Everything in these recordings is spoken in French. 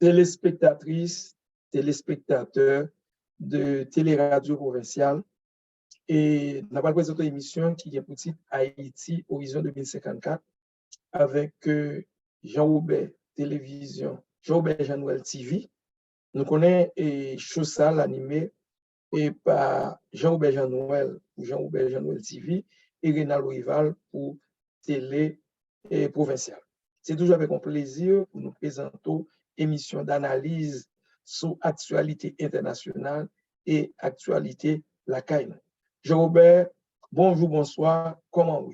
téléspectatrices, téléspectateurs de Téléradio Provinciale. Et nous avons présenté une émission qui est pour titre Haïti Horizon 2054 avec Jean-Robert Télévision, Jean-Robert Jean-Noël TV. Nous connaissons Chossal animé par Jean-Robert Jean-Noël pour Jean-Robert Jean-Noël TV et Rénal Rival pour Télé Provinciale. C'est toujours avec un plaisir pour nous présenter une émission d'analyse sur l'actualité internationale et actualité locale. Jean-Robert, bonjour, bonsoir, comment vous?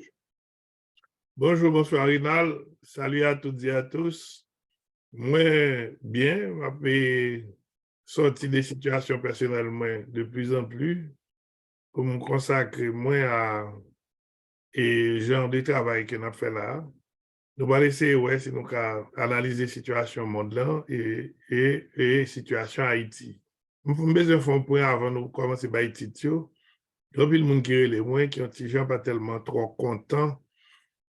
Bonjour, bonsoir Rénal, salut à toutes et à tous. Moi, bien, je sortir des situations personnelles de plus en plus pour me consacrer moins à et genre de travail que nous fait là. Nous allons essayer, ouais, si nous analyser la situation mondiale et situation Haïti. Nous avons besoin de faire un point avant de commencer par Haïti. Il y a beaucoup de monde qui est moins qui ont gens pas tellement trop contents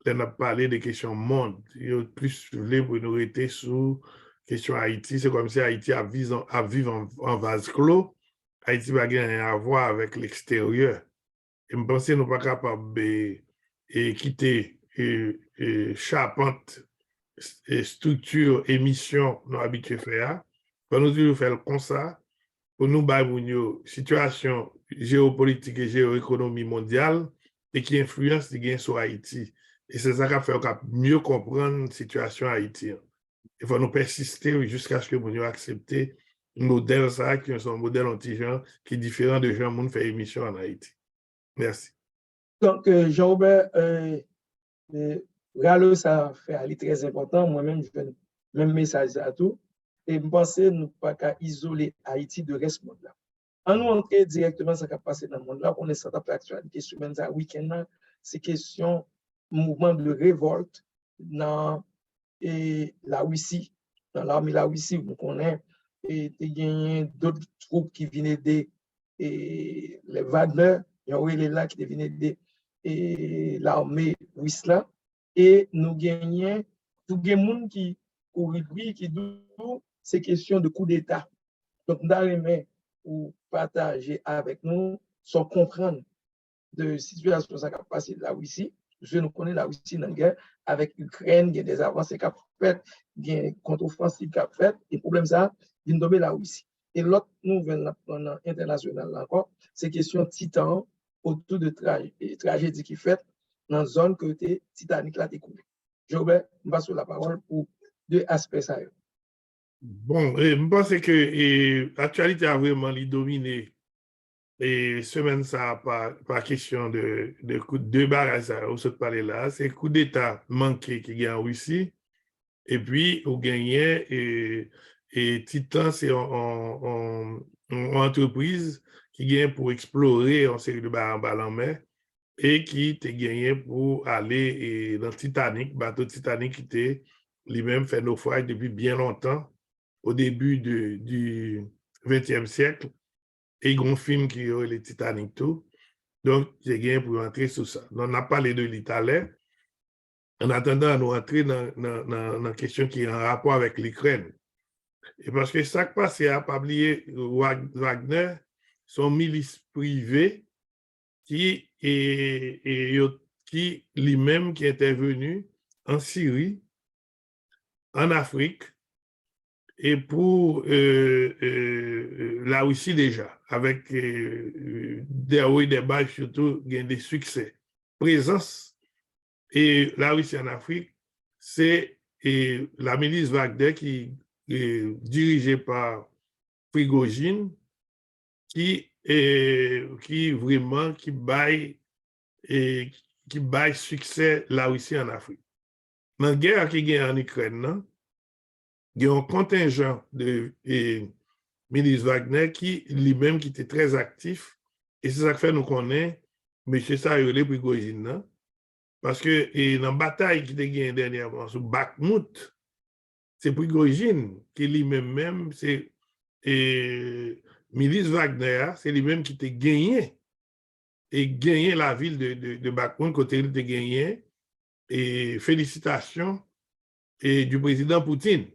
de parler des questions monde. Il y a plus voulu pour nous rester sur question Haïti. C'est comme si Haïti a vivre en vase clos. Haïti va rien à voir avec l'extérieur. Et je pense que nous ne sommes pas capables de quitter charpente structure, émission, nous habitués à faire. Pour nous dire faire comme ça, pour nous une situation géopolitique et géoéconomie mondiale et qui influence les gains sur Haïti. Et c'est ça qui fait mieux comprendre la situation haïtienne. Il faut nous persister jusqu'à ce que nous acceptions un modèle ça, qui est un modèle anti-genre qui est différent de gens qui font émission en Haïti. Merci. Donc, Jean-Robert, Ralo, ça fait aller très important. Moi-même, je fais le même message à tout. Et je pense que nous ne pouvons pas isoler Haïti de reste du monde là. En nous entrer directement ce qui a passé dans le monde là, on est sur l'actualité semaine ça week-end, c'est question mouvement de révolte dans la Russie, dans l'armée de la Russie, vous connaissez, et il y a d'autres troupes qui viennent aider les Wagner, il y a là qui viennent aider l'armée russe là. Et nous gagnons tout le monde qui dit ces questions de coup d'État. Donc, nous allons pour partager avec nous, sans comprendre de situation qui a passé de la Russie. Je nous connais la Russie dans la guerre avec l'Ukraine, il y a des avancées qui ont fait, il y a une contre-offensive qui a fait, et le problème, ça, il y a la Russie. Et l'autre nouvelle internationale encore, c'est question Titan autour de tragédie qui fait dans la zone côté Titanic là découlé. Jobert, je passe la parole pour deux aspects ça. Bon, je pense que l'actualité a vraiment dominé. Et semaine ça, pas question de coup de barrage, on se parler là, c'est coup d'État manqué qui gagne en Russie. Et puis, on gagnait, et Titan, c'est une entreprise qui gagne pour explorer en série de barres en mer et qui te gagné pour aller dans Titanic, bateau Titanic qui était lui-même fait naufrage depuis bien longtemps, au début du XXe siècle. Et il y a un film qui est le Titanic tout. Donc, j'ai gagné pour entrer sur ça. Donc, on a parlé de l'Italie. En attendant, nous entrer dans la question qui est en rapport avec l'Ukraine. Et parce que ça qui passe, à pas oublier Wagner, son milice privée qui lui-même qui est intervenu en Syrie, en Afrique, et pour la Russie déjà, avec des hauts et des bas, surtout, il y a des succès. Présence, et la Russie en Afrique, c'est la milice Wagner qui est dirigée par Prigojine, qui vraiment, qui baille succès la Russie en Afrique. Dans la guerre qui est en Ukraine, il y a un contingent de milice Wagner qui lui-même qui était très actif. Et c'est ça que fait nous connaître M. Sayole Prigojine. Parce que dans la bataille qui a gagné dernièrement sur Bakhmut, c'est Prigojine qui lui-même, c'est milice Wagner, c'est lui-même qui a gagné et gagné la ville de Bakhmut, côté il a gagné. Et félicitations du président Poutine.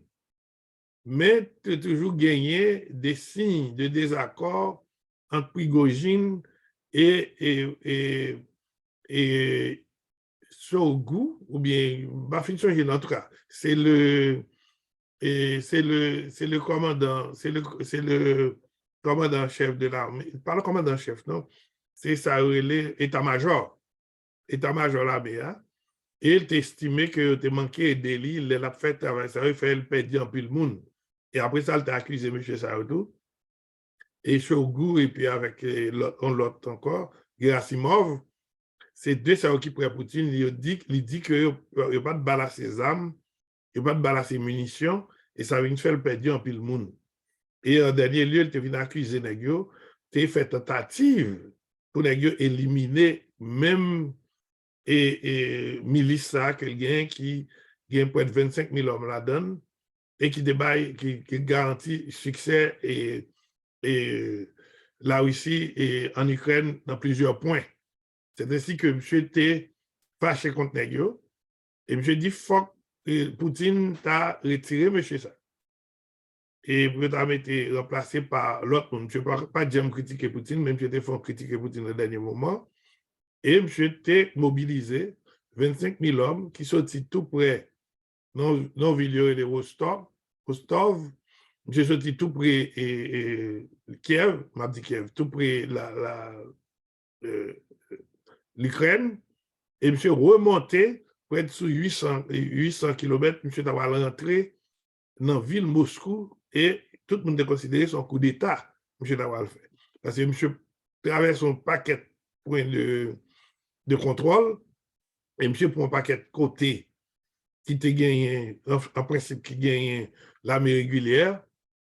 mais tu as toujours gagné des signes de désaccord entre Prigojine et Shoigu, ou bien, en tout cas, c'est le commandant, c'est le commandant-chef de l'armée, pas le commandant-chef, non, c'est ça, l'état-major l'armée, hein? Et il estimé que tu manqué de lui, il a fait travail, ça, il fait le perdre en pile monde. Et après ça, il t'a accusé M. Saoudou, et Shoigu, et puis avec l'autre encore, Gerasimov, c'est deux ça qui prennent Poutine, il dit qu'il n'y a pas de balle à ses armes, il n'y a pas de balle à ses munitions, et ça vient faire le perdre en pile monde. Et en dernier lieu, il te vient accuser Negio, tu as fait tentative pour Negio éliminer même milice ça que gagne qui gagne près de 25 000 hommes là-dedans et qui garantit succès et la Russie et en Ukraine dans plusieurs points. C'est ainsi que M. était fâché contre Negio et M. dit faut Poutine t'a retiré M. ça. Et vous avez été remplacé par l'autre monde. Je ne peux pas dire critiquer Poutine, même si j'étais fait critiquer Poutine au dernier moment. Et M. était mobilisé 25 000 hommes qui sont tout près non Villiers et de Rostov. Je suis tout près Kiev, m'a dit Kiev, tout près l'Ukraine. Et M. remonté près de 800 km, M. d'avoir rentré dans la ville Moscou et tout le monde a considéré son coup d'État, M. d'avoir fait. Parce que M. traverse son paquet de points de contrôle et M. prend un paquet de côté qui te gagne, en principe, qui gagne l'armée régulière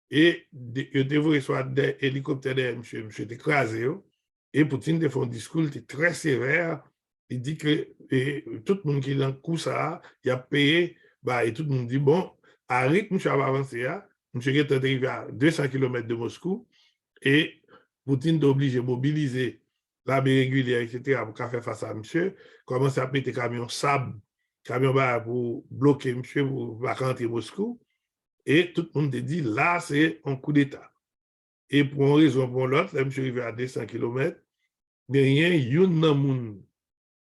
et il devrait soit des hélicoptères de M. écrasé et Poutine a fait un discours très sévère. Il dit que tout le monde qui est dans le coup, ça, il a payé, bah, et tout le monde dit, bon, à rythme, M. va avancer, M. est arrivé à 200 km de Moscou et Poutine est obligé de mobiliser l'armée régulière, etc., pour faire face à M. Commence à mettre des camions sable, camions pour bloquer M. pour rentrer Moscou. Et tout le monde dit, là, c'est un coup d'État. Et pour une raison ou pour l'autre, là, M. est arrivé à 200 km, derrière, il y a un monde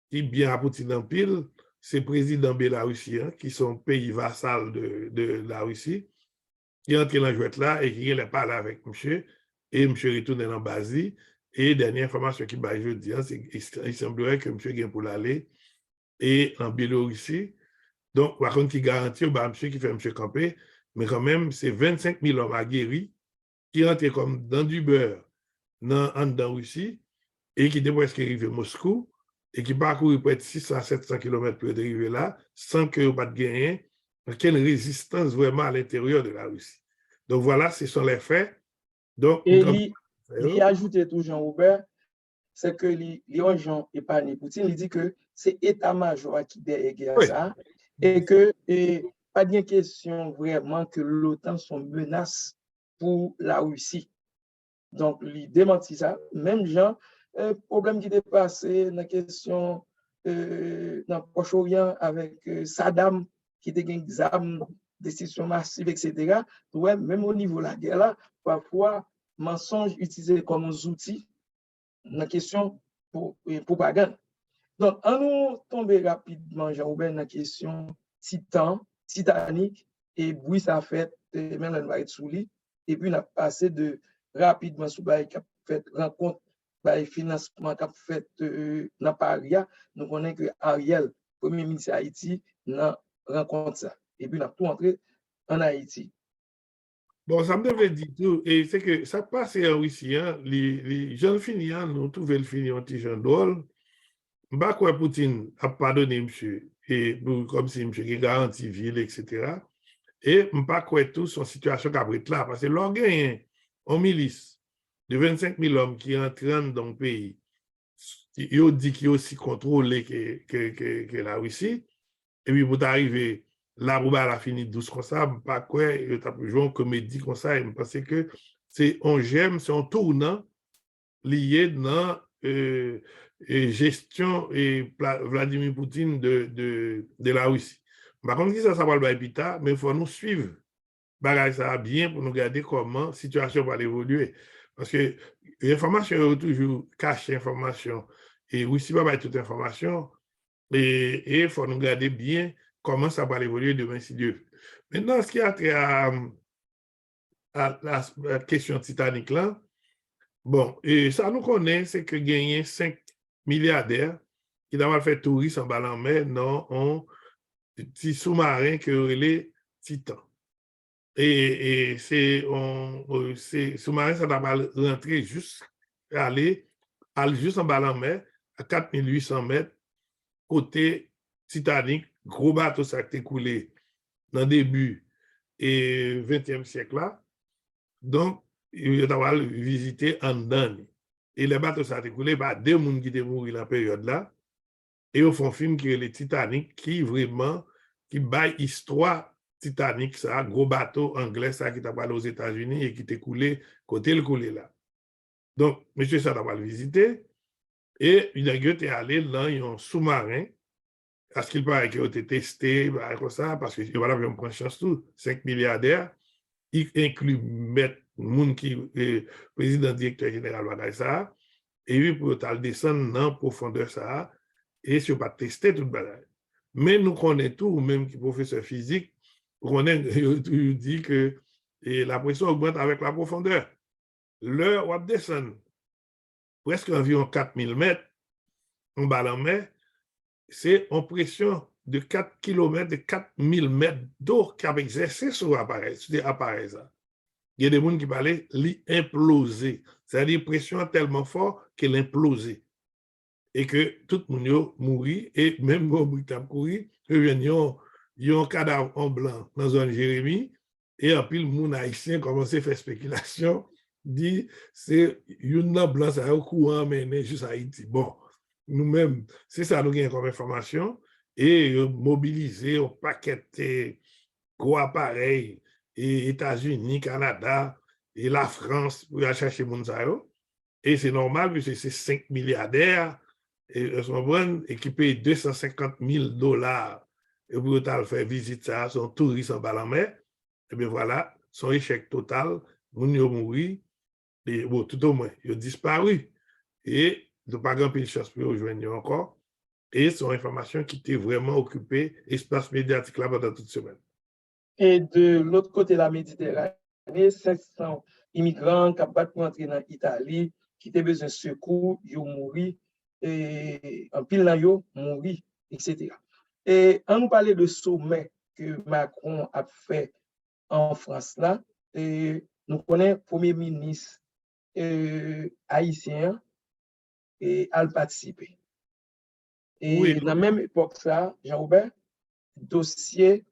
qui bien à Poutine en pile, c'est président bélarusien, qui sont pays vassal de la Russie, qui est entré dans la jouette là et qui a parlé avec M. Et M. retourne dans Basie. Et dernière information qui m'a dit, il semblerait que M. vient pour l'aller et en Biélorussie. Donc, par contre, qui garantit, M. qui fait M. camper, mais quand même, c'est 25 000 hommes aguerris qui rentrent comme dans du beurre en Russie et qui devraient presque arriver à Moscou et qui parcourent près de 600 à 700 km pour arriver là sans qu'il n'y ait pas de gagner, quelle résistance vraiment à l'intérieur de la Russie. Donc voilà, ce sont les faits. Donc, et il ajoute tout Jean-Robert, c'est que les gens épargnent Poutine, il dit que c'est l'état-major qui derrière ça et que pas de question vraiment que l'OTAN sont menace pour la Russie. Donc, il démentit ça. Même Jean, problème qui est passé dans la question dans le Proche-Orient avec Saddam, qui était des armes, destruction massive, etc. Ouais, même au niveau de la guerre, là, parfois, mensonges utilisés comme outils dans la question pour propagande. Donc, on nous tombe rapidement, Jean-Robert, dans la question Titanic, et bruit ça fait, même on va être sous lit, et puis on a passé rapidement sous qui a fait rencontre, financement qui a fait dans Paris, nous connaissons que Ariel, premier ministre d'Haïti, dans rencontre ça. Et puis on a tout entré en Haïti. Bon, ça me devait dire tout, et c'est que ça passe en Russie, les jeunes finissants, nous trouvons le fini un petit jeune drôle. Bah quoi Poutine a pardonné monsieur et comme si monsieur qui garantit ville etc. Et pas quoi tout son situation qu'abrite là parce que l'on gagne en milice de 25 000 hommes qui entrent dans le pays ils dit qu'il est aussi contrôlé que la Russie et puis pour arriver là où la fini douce comme ça pas quoi il t'a joué une comédie comme ça et parce que c'est un tournant lié dans gestion et Vladimir Poutine de la Russie. Par contre, ça va le épita, mais il faut nous suivre bagage ça bien pour nous regarder comment la situation va évoluer. Parce que l'information est toujours cachée, information. Et aussi, pas toute information. Et il faut nous regarder bien comment ça va évoluer demain, si Dieu veut. Maintenant, ce qui a trait à la question Titanic là, bon, et ça nous connaît, c'est que gagner 5 milliardaires qui doivent faire tourisme en bas en mer dans un petit sous-marin que les Titan. Et c'est sous-marin, ça doit rentrer juste, aller juste en bas en mer à 4800 mètres, côté Titanic, gros bateau ça a été coulé dans le début et 20e siècle là. Donc, il va visiter en dedans. Et les bateaux ça a été coulé par deux personnes qui étaient morts dans la période là. Et ils font un film qui est le Titanic, qui vraiment, qui baille histoire Titanic, ça, gros bateau anglais, ça, qui t'a parlé aux États-Unis et qui t'est coulé, côté le coulé là. Donc, monsieur, ça t'a pas le visiter. Et il a été allé dans un sous-marin, parce qu'il paraît qu'il a été testé, comme ça, parce que voilà, on prend chance tout, 5 milliardaires, il inclut Maître Moun qui est président directeur général de ça, et lui, pour descendre dans la profondeur ça, et si on pas tester tout le bagage. Mais nous connaissons tout, même qui professeur physique, il dit que la pression augmente avec la profondeur. L'heure, on descend presque environ 4000 mètres en bas en mer, c'est en pression de 4 km, de 4000 mètres d'eau qui a exercé sur l'appareil. Ça. Il y a des gens qui parlaient l'imploser, c'est-à-dire pression tellement forte qu'elle implosait. Et que tout le monde mourit, et même quand Britam courir, il y a un cadavre en blanc dans la zone Jérémie, et en pile, les haïtiens commencent à faire spéculation, dit c'est une blanc, ça a un courant mené jusqu'à Haïti. Bon, nous-mêmes, c'est ça nous gagnons comme information, et mobiliser un paquet de gros appareils, et États-Unis, Canada, et la France, pour aller chercher les et c'est normal, puisque c'est 5 milliardaires, et qui paye $250,000 pour faire visite ça, son touriste en bas en mer, et bien voilà, son échec total, moun yo mouri, et bon, tout au moins, il a disparu. Et il n'y a pas grand-chose de chance pour rejoindre encore. Et son information qui était vraiment occupée, espace médiatique là pendant toute semaine. Et de l'autre côté de la Méditerranée, 500 immigrants capables d'entrer dans l'Italie, qui ont besoin de secours, ils ont mouru, et en pile là, ils ont mouru, etc. Et on nous parlait de sommet que Macron a fait en France là, et nous connaissons le Premier ministre haïtien et a participé. Et Oui, dans la même époque, ça, Jean-Robert, dossier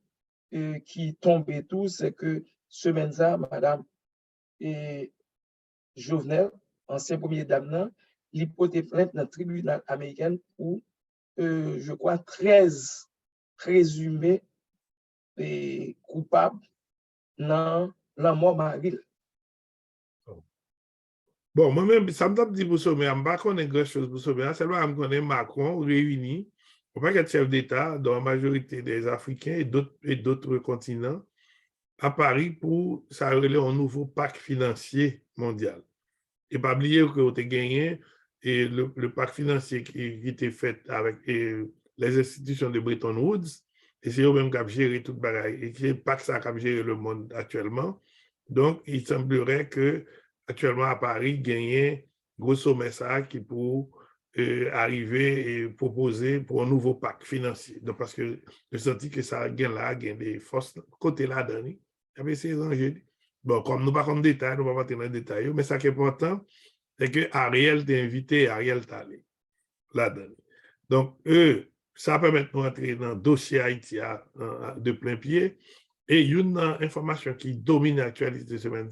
qui tombait tout, c'est que semaine ça, Madame Jovenel, ancien premier dame, l'hypothèse plainte dans le tribunal américain où, je crois, 13 présumés coupables dans la mort Maril. Bon, moi-même, ça me donne dit pour sommet, je ne sais pas grand-chose pour sommet, seulement je connais Macron réuni, on pas être chef d'État dans la majorité des Africains et d'autres continents à Paris pour ça un nouveau pacte financier mondial. Et pas oublier que vous avez gagné et le pacte financier qui était fait avec les institutions de Bretton Woods, et c'est eux-mêmes qui ont géré tout le bagage, et c'est pas que ça qui a géré le monde actuellement. Donc, il semblerait que actuellement à Paris, gagner gros sommet ça qui pour arriver et proposer pour un nouveau pacte financier. Donc, parce que je senti que ça gagne des forces côté là-dedans. Il y avait ces enjeux. Bon, comme nous ne parlons pas de détails, nous ne parlons pas dans les détails, mais ce qui est important, c'est que Ariel t'a invité, Ariel t'a allé là-dedans. Donc, ça permet de nous entrer dans le dossier Haïti de plein pied. Et une information qui domine l'actualité de ce semaine,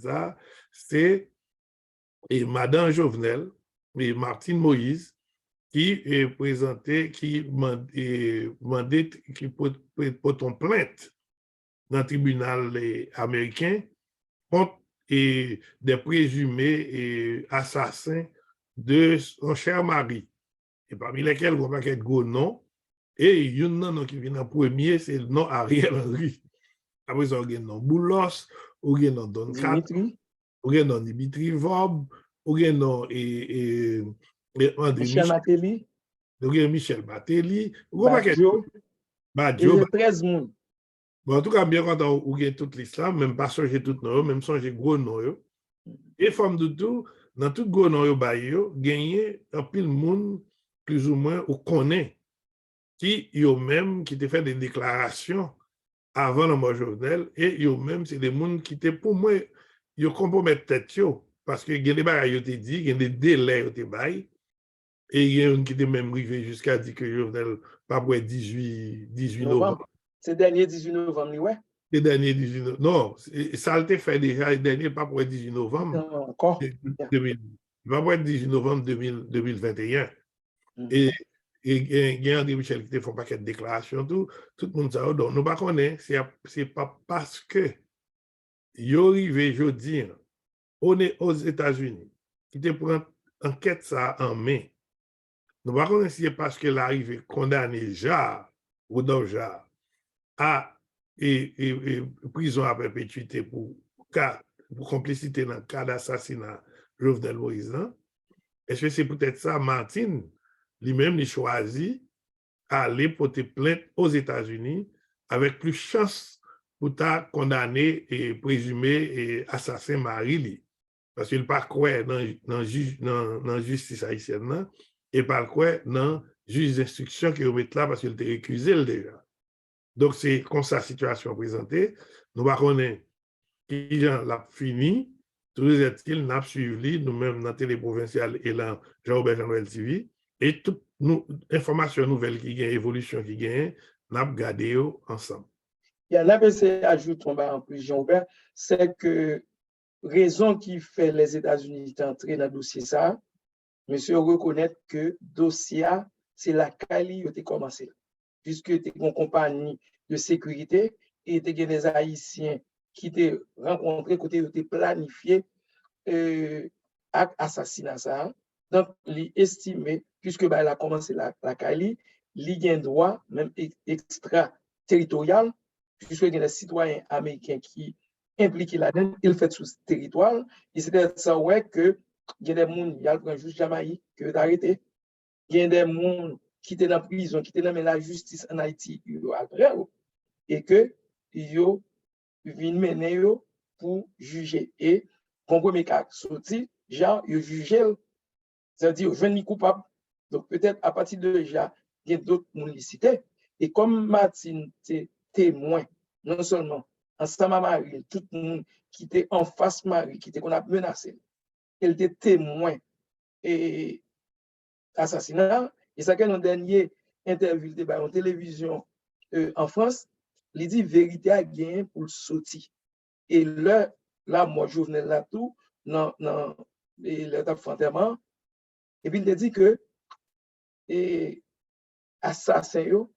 c'est Madame Jovenel et Martine Moïse qui est présenté, qui demandé, qui porte une plainte dans le tribunal américain contre des présumés assassins de son cher mari. Et parmi lesquels, on va quelques gros noms. Et il y a un nom qui vient en premier, c'est le nom Ariel Henry. après ça, on a non Boulos, on a non Don Kat, Dimitri, on a non Dimitri Vob, on a non André Michel Michel, Matéli, on a Michel Matéli, on a Badjo, Badjo. et 13 moun. Bon, en tout cas, bien content ou a toute l'islam, même pas changer tout nom, même changer gros nom. Et forme de tout, dans tout gros nom, gagné un pile monde plus ou moins ou connaît qui yo même qui te fait des déclarations avant la mort Jovenel et yo même c'est des monde qui te pour moi yo compromettent tête yo parce que il y a des bagages yo te dit, il y a des délais yo te bail et il y a un qui te même arrivé jusqu'à dire que Jovenel pas pour 18 novembre. Novembre. C'est dernier 18 novembre, ouais. Le dernier 18 novembre. Non, ça a été fait déjà le dernier, pas pour le 18 novembre. Non, encore. 2000, pas pour le 18 novembre 2021. Mhm. Et il y a André Michel qui te font un paquet de déclarations, tout le monde sait. Donc, nous ne connaissons pas, c'est pas parce que yo arrivé jeudi, on est aux États-Unis, qui te prend enquête ça en main. Nous ne connaissons pas si c'est parce que l'arrivée condamné Jar ou Jar à et prison à perpétuité pour complicité dans le cas d'assassinat Jovenel Moïse. Est-ce que c'est peut-être ça, Martine, lui-même, il choisit aller porter plainte aux États-Unis avec plus chance pour ta condamner et présumé et assassin Marie. Parce qu'il pas quoi dans la justice haïtienne et pas quoi dans juge d'instruction qui remet là parce qu'il était récusé déjà. Donc, c'est comme ça la situation présentée. Nous ne connaissons pas qui l'a fini. Tous est-il, nous avons suivi, nous-mêmes, dans la télé provinciale et là, Jean-Robert Jean-Noël TV. Et toutes les informations nouvelles qui gagnent, évolution qui gagnent, nous avons gardé ensemble. Il y a un ABC ajoute en plus, Jean-Robert, c'est que raison qui fait les États-Unis entrer dans le dossier ça, monsieur reconnaît que dossier, c'est la Cali qui a commencé. Puisque tu es une compagnie de sécurité et tu as des Haïtiens qui t'ont rencontré, qui t'ont planifié assassinat ça. Donc, il estimé, puisque bah, elle a commencé la Cali, il a un droit, même extra-territorial, puisque il y a des citoyens américains qui impliqués là-dedans, ils fait sous territoire. Et c'est ça ouais que il y a des gens, il y a le juge Jamaïque qui est arrêté. Il y a des gens qui étaient dans la prison, qui étaient dans la justice en Haïti, après, et que ils viennent mener pour juger. Et mon premier cas sorti, genre, ils jugent, c'est-à-dire, je ne coupable. Donc, peut-être à partir de déjà, il y a d'autres municités. Et comme Martine était témoin, non seulement ensemble à Marie, tout le monde qui était en face Marie, qui était qu'on a menacé, elle était témoin et assassinat. Et ça, qu'elle, dans dernier interview en télévision en France, il dit vérité à gagner pour le sortir. Et là, moi, je venais là tout, dans l'étape frontalement, et puis il dit que assassin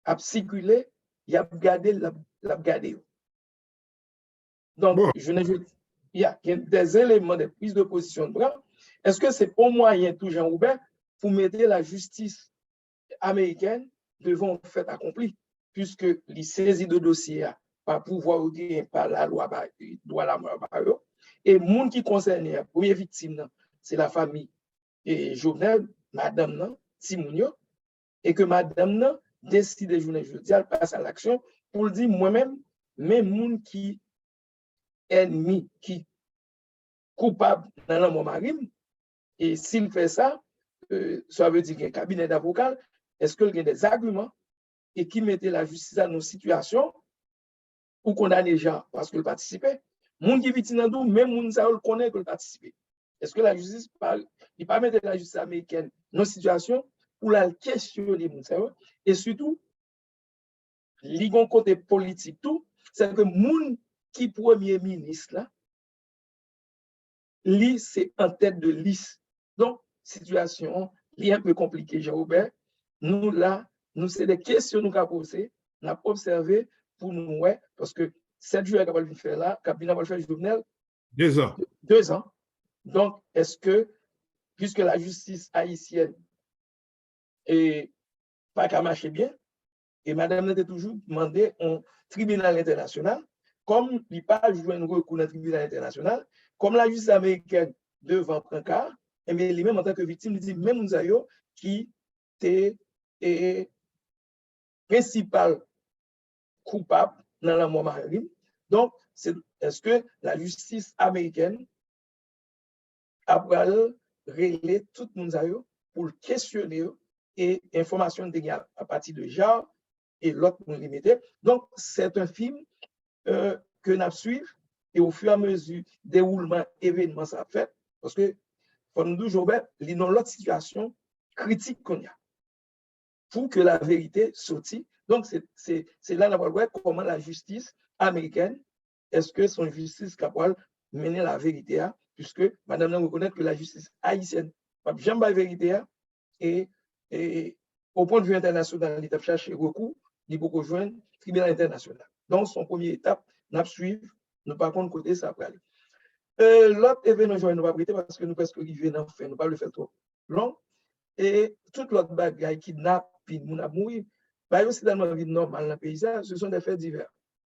a circulé, il a gardé, l'a gardé. Donc, Bon. il y a des éléments de prise de position de bras. Est-ce que c'est pas moyen, tout Jean-Robert, pour mettre la justice américaine devant le fait accompli, puisque les saisies de dossiers par pouvoir ou par la loi, doit la mort, et le monde qui concerne la première victime, c'est la famille et Jovenel, madame Timounio, et que madame décide de journée jeudi, elle passe à l'action pour dire moi-même, même monde qui ennemi, qui coupable dans la mort marine, et s'il fait ça, ça veut dire qu'il y a un cabinet d'avocats, est-ce qu'il y a des arguments et qui mettait la justice dans une situation où condamner les gens parce qu'ils participaient. Moun qui victime dans même moun ça le connaît qu'il participe. Est-ce que la justice il pas mettre la justice américaine dans une situation où la questionner moun ça et surtout ligon côté politique tout, c'est que moun qui premier ministre là lui c'est en tête de liste. Donc situation est un peu compliquée Jean-Robert. Nous là, nous c'est des questions nous qu'a posé, n'a observé pour nous ouais parce que 7 jours capable de faire là, capable de faire Jovenel 2 ans. 2 ans. Donc est-ce que puisque la justice haïtienne est pas qu'à marcher bien, Et madame n'a toujours demandé un tribunal international, comme il pas joué un recours dans le tribunal international, comme la justice américaine devant prendre cas, et bien lui-même en tant que victime, il dit même nous avons qui était principal coupable dans la mort marine. Donc, est-ce que la justice américaine a régler tout le monde pour le questionner et information de à partir de genre et l'autre pour limiter. Donc, c'est un film que nous suivons et au fur et à mesure déroulement événement ça fait parce que pour nous toujours il dans l'autre situation critique qu'on a pour que la vérité sorti. Donc, c'est là qu'on va voir comment la justice américaine, est-ce que son justice capable de mener la vérité, puisque madame reconnaît que la justice haïtienne n'a jamais la vérité, et au point de vue international, il a cherché recours, il faut rejoindre le tribunal international. Donc, son première étape, nous suivre, nous par contre côté ça après aller. L'autre événement, je ne vais pas prêter parce que nous presque arrivés dans le fait, nous ne pas le faire trop long. Et toute l'autre bagaille, kidnapping, moun a mouri, bah, c'est dans la vie normale dans le pays, ce sont des faits divers.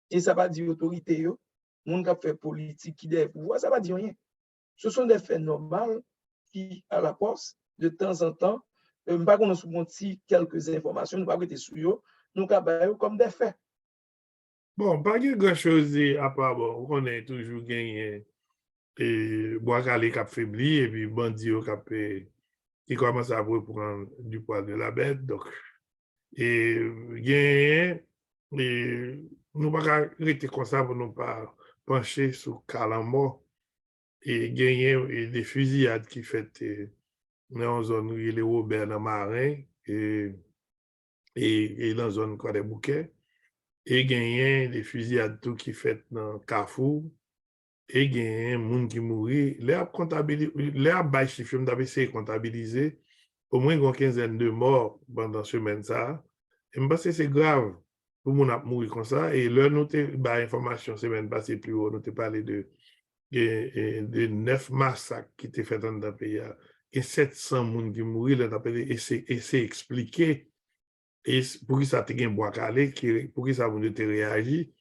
Et ça ne va pas dire autorité, moun qui fait politique, qui des pouvoirs, ça ne va dire rien. Ce sont des faits normaux qui, à la poste, de temps en temps, pas qu'on nous montre quelques informations, nous ne pas prêter sur eux, nous avons comme des faits. Bon, pas grand-chose à part, bon, on est toujours gagné et bois calé qui a faibli et puis bandit qui commence à reprendre du poil de la bête. Donc, et gagné, et nous pas rester comme ça pour nous pas pencher sur Calamo et gagner des fusillades qui fait dans la zone où il est Robert dans Marin et dans la zone quoi des bouquets. Et gagner des fusillades tout qui fait dans Carrefour et gagner moun qui mourit l'air comptabiliser l'air bas chiffre m'avait essayé comptabiliser au moins une quinzaine de morts pendant semaine ça et me pense que c'est grave pour moun a mourir comme ça et leur noter bah information semaine passée plus haut nous parlé de 9 massacres qui étaient faits dans le pays et 700 moun qui mourir là et c'est expliqué. Et pour qui ça te gagne bois calé, pour qui ça vous te réagit.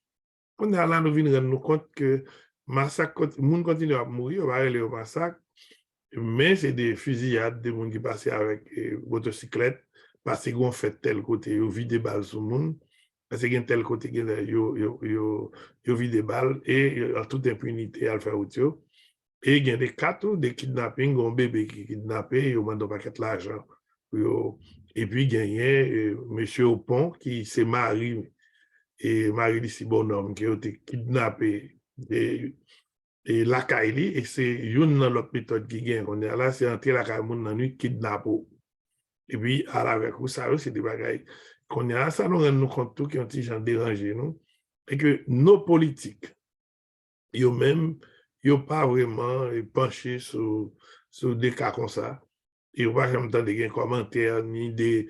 On est là, nous venons rendre compte que massacre, les gens continuent à mourir, on va aller au massacre, mais c'est des fusillades, des gens qui passent avec motocyclette, parce qu'ils ont fait tel côté, ils ont vidé des balles sur le monde, parce qu'ils ont tel côté, ils ont vidé des balles, et en toute impunité, à le faire autre. Et il y a des cas de kidnapping, un bébé qui est kidnappé, ils ont demandé un paquet d'argent. Et puis, il y a M. Opon qui s'est marié, et marié de ce bonhomme qui a été kidnappé. Et la Kaili, et c'est une dans l'autre méthode qui gagne. On est là, c'est entrer la Kaili dans la nuit, kidnappé. Et puis, à avec vous, ça, c'est des bagailles. Qu'on est là, ça nous rend nous compte tout qui ont été dérangés, nous. Et que nos politiques, ils même, ils n'ont pas vraiment penché sur des cas comme ça. Et on va jamais entendre des commentaires ni des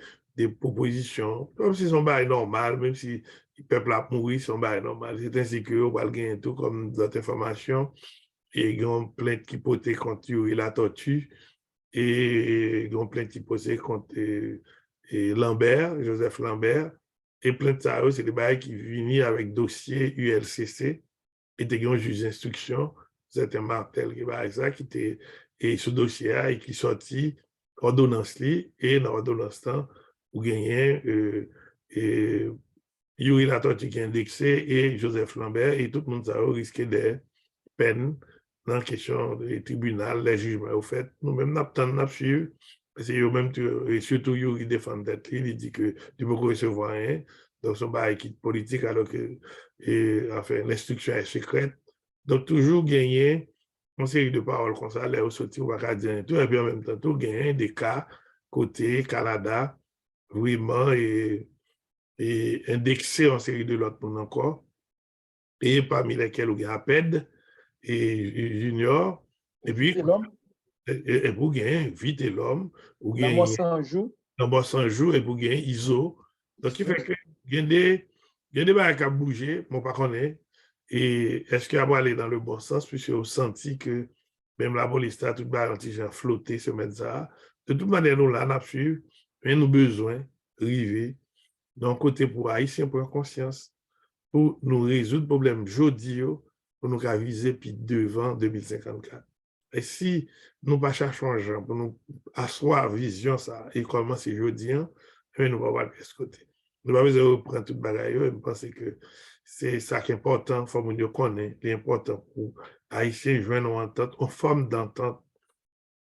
propositions. Comme si son bail normal, même si le peuple a mouru, son bail normal. C'est ainsi que on va gagner tout comme d'autres informations. Et il y a une plainte qui portait contre la tortue. Et il y a une plainte qui portait contre Lambert, Joseph Lambert. Et plainte ça, c'est des bails qui viennent avec dossier ULCC. Et il y a un juge d'instruction, c'était Martel qui va ça, qui était et ce dossier et qui sorti ordonnance li et dans ordonnance temps ou gagner Yuri Latortue qui est indexé et Joseph Lambert et tout le monde ça risqué des peines dans la question des tribunaux, les jugements au fait nous-mêmes n'a suivre parce que eux même et surtout Yuri défend tête il dit que tu peux recevoir rien donc son bail quitte politique alors que enfin l'instruction est secrète donc toujours gagner une série de paroles comme ça, les sorties, on va dire tout, et puis en même temps, tout gagner des cas côté Canada, vraiment, et indexé en série de l'autre monde encore, et parmi lesquels on a APED et Junior, et puis, et pour gagner Vite et l'homme, ou gagner dans 100 jours, et pour gagner ISO. Donc, ce qui fait que il y a des barres à bouger, mon pas connaît. Et est-ce qu'il va aller dans le bon sens, puisque on senti que même la police a tout le flotté ce matin. De toute manière, nous là, on a suivi, mais nous besoin d'arriver Donc, côté pour Haïtiens, prendre conscience, pour nous résoudre le problème aujourd'hui, pour nous viser puis devant 2054. Et si nous pas cherchons changer, pour nous asseoir vision ça et commencer aujourd'hui, nous ne pouvons pas de ce côté. Nous ne pouvons pas reprendre toute bagaille. Je pense que c'est ça qui est important, il faut que nous connaissions, c'est important pour Haïtiens joindre une entente, une forme d'entente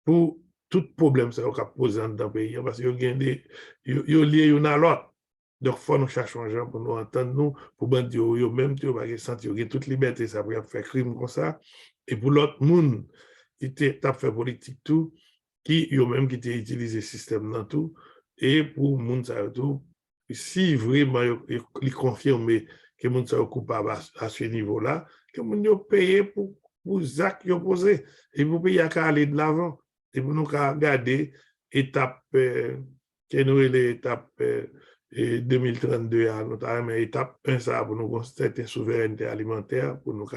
pour tout problème ça va poser dans le pays. Parce que ils sont liés l'un à l'autre. Donc, il faut nous chercher un gens pour nous entendre, nous, pour bandi yo même, tu vas sentir qu'il y a toute liberté, ça pour faire crime comme ça. Et pour l'autre monde qui t'a fait politique tout, qui yo même qui t'a utilisé le système dans tout, et pour le monde ça tout, si vraiment ils confirment que le monde est coupable à ce niveau-là, que le monde est payé pour les actes qu'ils ont posés, et pour payer à aller de l'avant, et pour nous regarder l'étape, que nous l'étape 2032, notamment étape 1, ça pour nous constater une souveraineté alimentaire, pour nous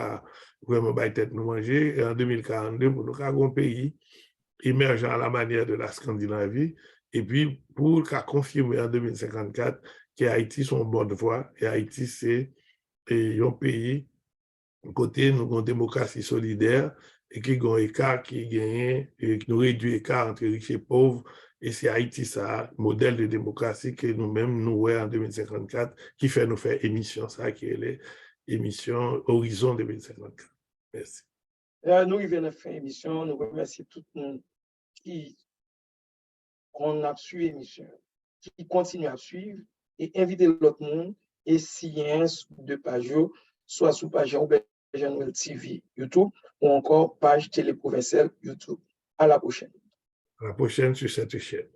vraiment tête nous manger, et en 2042, pour nous avoir un pays émergent à la manière de la Scandinavie, et puis pour confirmer en 2054 que Haïti sont en bonne voie, et Haïti c'est un pays, côté nous avons une démocratie solidaire, et qui a un écart qui gagne, et qui nous réduit l'écart entre riches et pauvres, et c'est Haïti ça, modèle de démocratie que nous-mêmes nous voyons en 2054, qui fait nous faire émission ça, qui est l'émission Horizon 2054. Merci. Nous venons de faire émission, nous remercions tout le monde qui a suivi l'émission, qui continue à suivre et inviter l'autre monde et science de page, soit sous page Noël TV YouTube ou encore page Télé Provinciale YouTube. À la prochaine. À la prochaine sur cette chaîne.